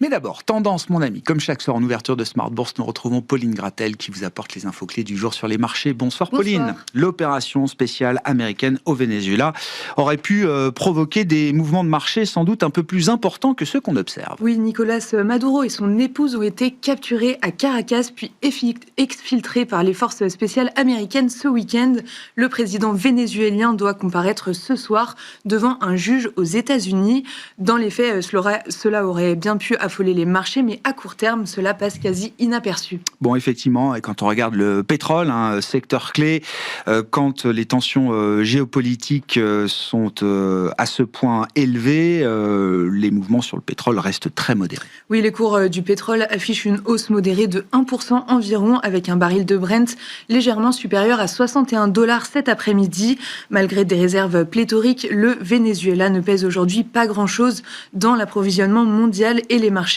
Mais d'abord, tendance, mon ami. Comme chaque soir en ouverture de Smart Bourse, nous retrouvons Pauline Gratel qui vous apporte les infos clés du jour sur les marchés. Bonsoir, Pauline. L'opération spéciale américaine au Venezuela aurait pu provoquer des mouvements de marché sans doute un peu plus importants que ceux qu'on observe. Oui, Nicolas Maduro et son épouse ont été capturés à Caracas puis exfiltrés par les forces spéciales américaines ce week-end. Le président vénézuélien doit comparaître ce soir devant un juge aux États-Unis. Dans les faits, cela aurait bien pu affoler les marchés, mais à court terme, cela passe quasi inaperçu. Bon, effectivement, et quand on regarde le pétrole, secteur clé, quand les tensions géopolitiques sont à ce point élevées, les mouvements sur le pétrole restent très modérés. Oui, les cours du pétrole affichent une hausse modérée de 1% environ, avec un baril de Brent légèrement supérieur à $61 cet après-midi. Malgré des réserves pléthoriques, le Venezuela ne pèse aujourd'hui pas grand-chose dans l'approvisionnement mondial et les marchés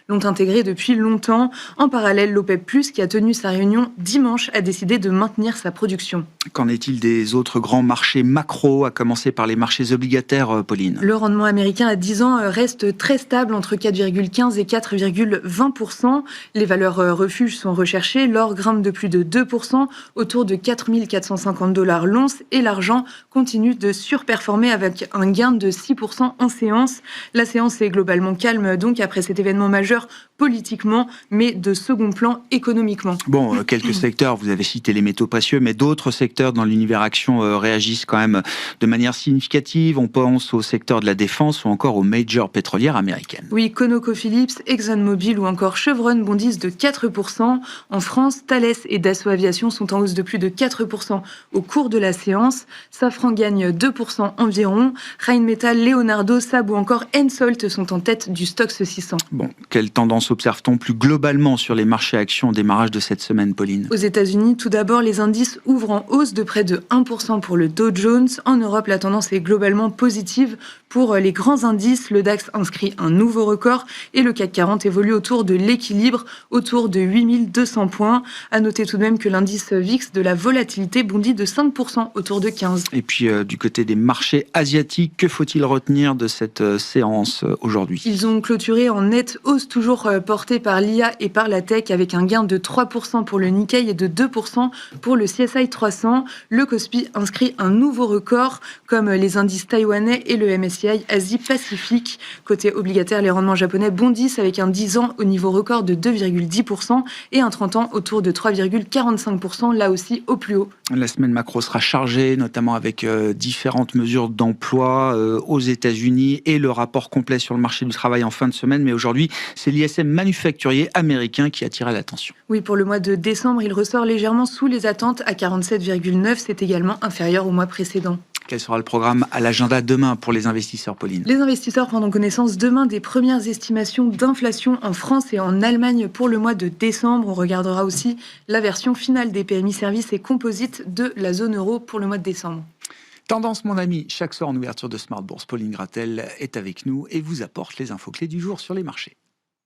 l'ont intégré depuis longtemps. En parallèle, l'OPEP+, qui a tenu sa réunion dimanche, a décidé de maintenir sa production. Qu'en est-il des autres grands marchés macro, à commencer par les marchés obligataires, Pauline ? Le rendement américain à 10 ans reste très stable, entre 4,15 et 4,20%. Les valeurs refuges sont recherchées. L'or grimpe de plus de 2%, autour de 4 450 $ l'once, et l'argent continue de surperformer avec un gain de 6% en séance. La séance est globalement calme, donc, après cet événement majeur politiquement, mais de second plan économiquement. Bon, quelques secteurs, vous avez cité les métaux précieux, mais d'autres secteurs dans l'univers action réagissent quand même de manière significative. On pense au secteur de la défense ou encore aux majors pétrolières américaines. Oui, ConocoPhillips, ExxonMobil ou encore Chevron bondissent de 4%. En France, Thales et Dassault Aviation sont en hausse de plus de 4% au cours de la séance. Safran gagne 2% environ. Rheinmetall, Leonardo, Saab ou encore Hensoldt sont en tête du Stoxx 600. Bon, quelle tendance observe-t-on plus globalement sur les marchés actions au démarrage de cette semaine, Pauline ? Aux États-Unis, tout d'abord, les indices ouvrent en hausse de près de 1% pour le Dow Jones. En Europe, la tendance est globalement positive. Pour les grands indices, le DAX inscrit un nouveau record et le CAC 40 évolue autour de l'équilibre, autour de 8200 points. À noter tout de même que l'indice VIX de la volatilité bondit de 5%, autour de 15. Et puis, du côté des marchés asiatiques, que faut-il retenir de cette séance aujourd'hui ? Ils ont clôturé en nette hausse, toujours portée par l'IA et par la tech, avec un gain de 3% pour le Nikkei et de 2% pour le CSI 300. Le Kospi inscrit un nouveau record, comme les indices taïwanais et le MSCI Asie-Pacifique. Côté obligataire, les rendements japonais bondissent avec un 10 ans au niveau record de 2,10% et un 30 ans autour de 3,45%, là aussi au plus haut. La semaine macro sera chargée, notamment avec différentes mesures d'emploi aux États-Unis et le rapport complet sur le marché du travail en fin de semaine. Mais aujourd'hui, c'est l'ISM manufacturier américain qui attire l'attention. Oui, pour le mois de décembre, il ressort légèrement sous les attentes à 47,9. C'est également inférieur au mois précédent. Quel sera le programme à l'agenda demain pour les investisseurs, Pauline ? Les investisseurs prendront connaissance demain des premières estimations d'inflation en France et en Allemagne pour le mois de décembre. On regardera aussi la version finale des PMI services et composites de la zone euro pour le mois de décembre. Tendance, mon ami, chaque soir en ouverture de Smart Bourse, Pauline Gratel est avec nous et vous apporte les infos clés du jour sur les marchés.